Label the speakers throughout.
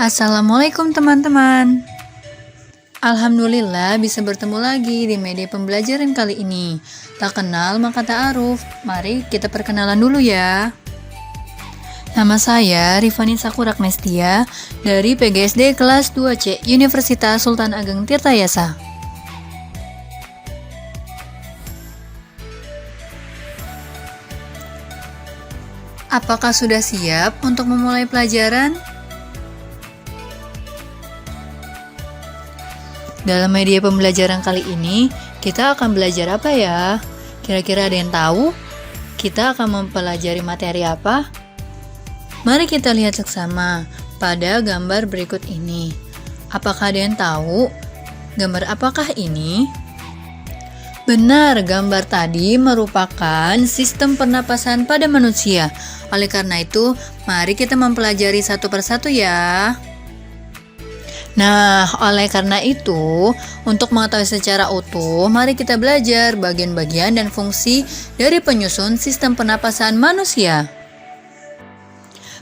Speaker 1: Assalamualaikum teman-teman. Alhamdulillah bisa bertemu lagi di media pembelajaran kali ini. Tak kenal maka ta'aruf. Mari kita perkenalan dulu ya. Nama saya Rifani Sakurak Nestia dari PGSD kelas 2C Universitas Sultan Ageng Tirtayasa. Apakah sudah siap untuk memulai pelajaran? Dalam media pembelajaran kali ini, kita akan belajar apa ya? Kira-kira ada yang tahu? Kita akan mempelajari materi apa? Mari kita lihat seksama pada gambar berikut ini. Apakah ada yang tahu? Gambar apakah ini? Benar, gambar tadi merupakan sistem pernapasan pada manusia. Oleh karena itu, mari kita mempelajari satu persatu ya. Nah, oleh karena itu, untuk mengetahui secara utuh, mari kita belajar bagian-bagian dan fungsi dari penyusun sistem pernapasan manusia.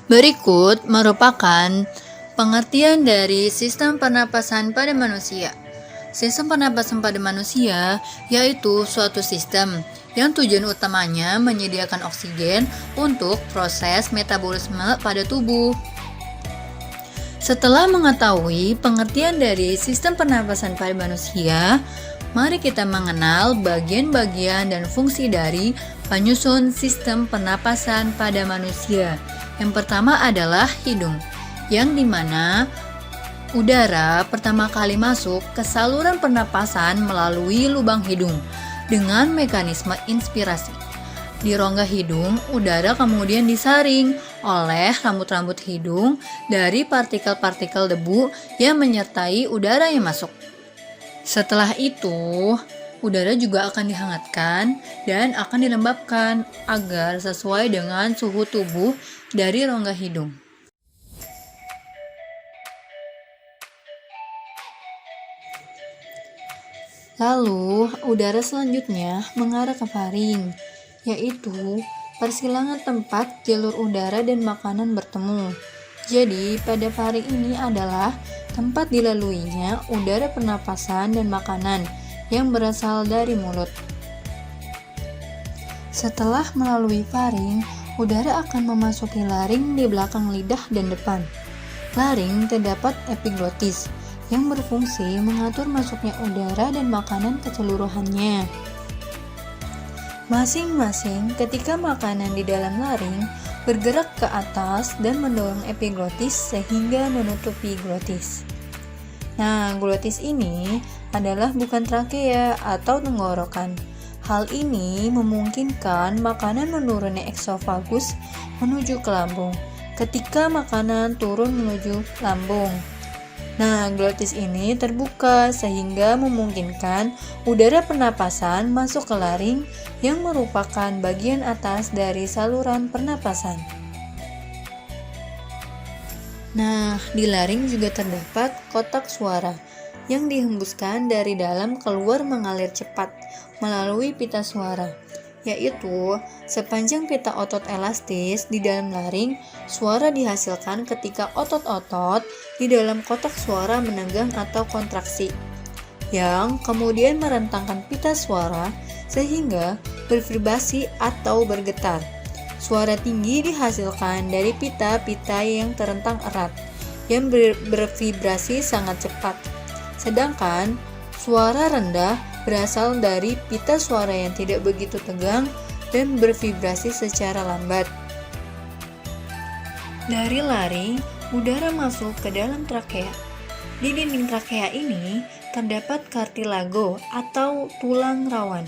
Speaker 1: Berikut merupakan pengertian dari sistem pernapasan pada manusia. Sistem pernapasan pada manusia yaitu suatu sistem yang tujuan utamanya menyediakan oksigen untuk proses metabolisme pada tubuh. Setelah mengetahui pengertian dari sistem pernapasan pada manusia, mari kita mengenal bagian-bagian dan fungsi dari penyusun sistem pernapasan pada manusia. Yang pertama adalah hidung, yang dimana udara pertama kali masuk ke saluran pernapasan melalui lubang hidung dengan mekanisme inspirasi. Di rongga hidung, udara kemudian disaring oleh rambut-rambut hidung dari partikel-partikel debu yang menyertai udara yang masuk. Setelah itu, udara juga akan dihangatkan dan akan dilembabkan agar sesuai dengan suhu tubuh dari rongga hidung. Lalu, udara selanjutnya mengarah ke faring, yaitu persilangan tempat jalur udara dan makanan bertemu. Jadi, pada faring ini adalah tempat dilaluinya udara pernapasan dan makanan yang berasal dari mulut. Setelah melalui faring, udara akan memasuki laring di belakang lidah dan depan. Laring terdapat epiglotis yang berfungsi mengatur masuknya udara dan makanan keseluruhannya. Masing-masing ketika makanan di dalam laring bergerak ke atas dan mendorong epiglotis sehingga menutupi glotis. Nah, glotis ini adalah bukan trakea atau tenggorokan. Hal ini memungkinkan makanan menuruni eksofagus menuju ke lambung ketika makanan turun menuju lambung. Nah, glotis ini terbuka sehingga memungkinkan udara pernapasan masuk ke laring yang merupakan bagian atas dari saluran pernapasan. Nah, di laring juga terdapat kotak suara yang dihembuskan dari dalam keluar mengalir cepat melalui pita suara, yaitu sepanjang pita otot elastis di dalam laring, suara dihasilkan ketika otot-otot di dalam kotak suara menegang atau kontraksi, yang kemudian merentangkan pita suara sehingga bervibrasi atau bergetar. Suara tinggi dihasilkan dari pita-pita yang terentang erat, yang bervibrasi sangat cepat, sedangkan suara rendah berasal dari pita suara yang tidak begitu tegang dan bervibrasi secara lambat. Dari laring, udara masuk ke dalam trakea. Di dinding trakea ini terdapat kartilago atau tulang rawan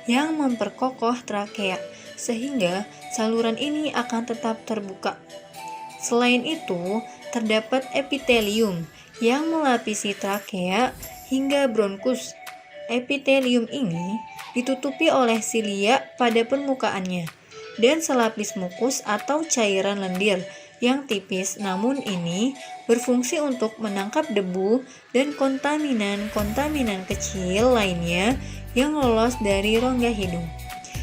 Speaker 1: yang memperkokoh trakea sehingga saluran ini akan tetap terbuka. Selain itu, terdapat epitelium yang melapisi trakea hingga bronkus. Epitelium ini ditutupi oleh silia pada permukaannya dan selapis mukus atau cairan lendir yang tipis, namun ini berfungsi untuk menangkap debu dan kontaminan-kontaminan kecil lainnya yang lolos dari rongga hidung.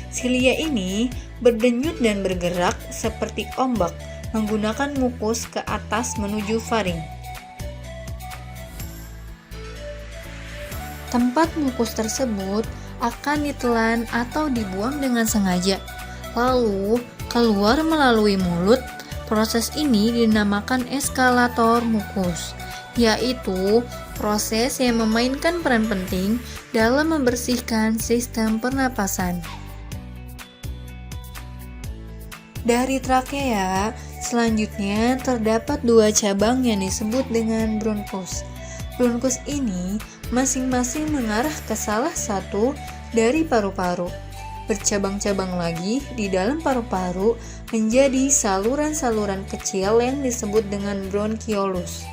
Speaker 1: Silia ini berdenyut dan bergerak seperti ombak menggunakan mukus ke atas menuju faring. Tempat mukus tersebut akan ditelan atau dibuang dengan sengaja, lalu keluar melalui mulut. Proses ini dinamakan eskalator mukus, yaitu proses yang memainkan peran penting dalam membersihkan sistem pernapasan. Dari trakea, selanjutnya terdapat dua cabang yang disebut dengan bronkus. Bronkus ini masing-masing mengarah ke salah satu dari paru-paru. Bercabang-cabang lagi di dalam paru-paru menjadi saluran-saluran kecil yang disebut dengan bronkiolus.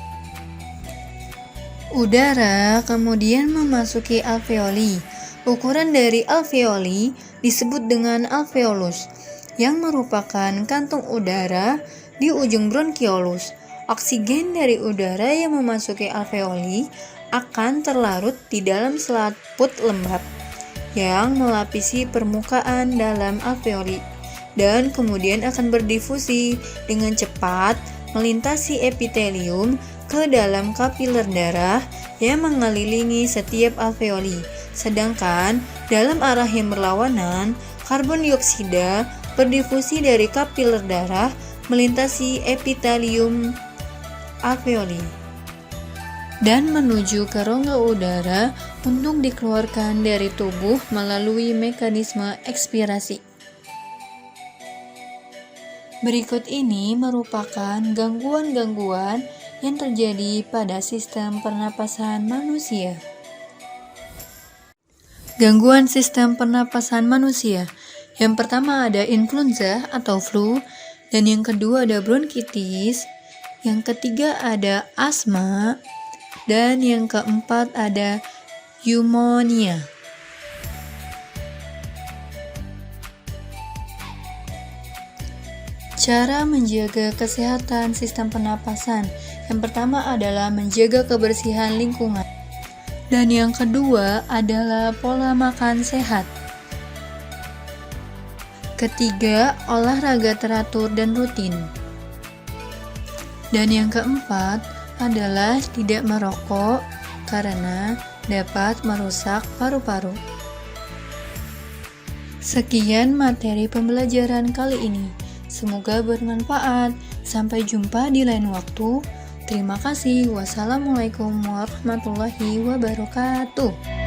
Speaker 1: Udara kemudian memasuki alveoli. Ukuran dari alveoli disebut dengan alveolus, yang merupakan kantung udara di ujung bronkiolus. Oksigen dari udara yang memasuki alveoli akan terlarut di dalam selaput lembab yang melapisi permukaan dalam alveoli dan kemudian akan berdifusi dengan cepat melintasi epitelium ke dalam kapiler darah yang mengelilingi setiap alveoli. Sedangkan dalam arah yang berlawanan, karbon dioksida berdifusi dari kapiler darah melintasi epitelium alveoli dan menuju ke rongga udara untuk dikeluarkan dari tubuh melalui mekanisme ekspirasi. Berikut ini merupakan gangguan-gangguan yang terjadi pada sistem pernapasan manusia. Gangguan sistem pernapasan manusia. Yang pertama ada influenza atau flu, dan yang kedua ada bronkitis, yang ketiga ada asma, dan yang keempat ada pneumonia. Cara menjaga kesehatan sistem pernapasan. Yang pertama adalah menjaga kebersihan lingkungan. Dan yang kedua adalah pola makan sehat. Ketiga, olahraga teratur dan rutin. Dan yang keempat adalah tidak merokok karena dapat merusak paru-paru. Sekian materi pembelajaran kali ini. Semoga bermanfaat. Sampai jumpa di lain waktu. Terima kasih. Wassalamualaikum warahmatullahi wabarakatuh.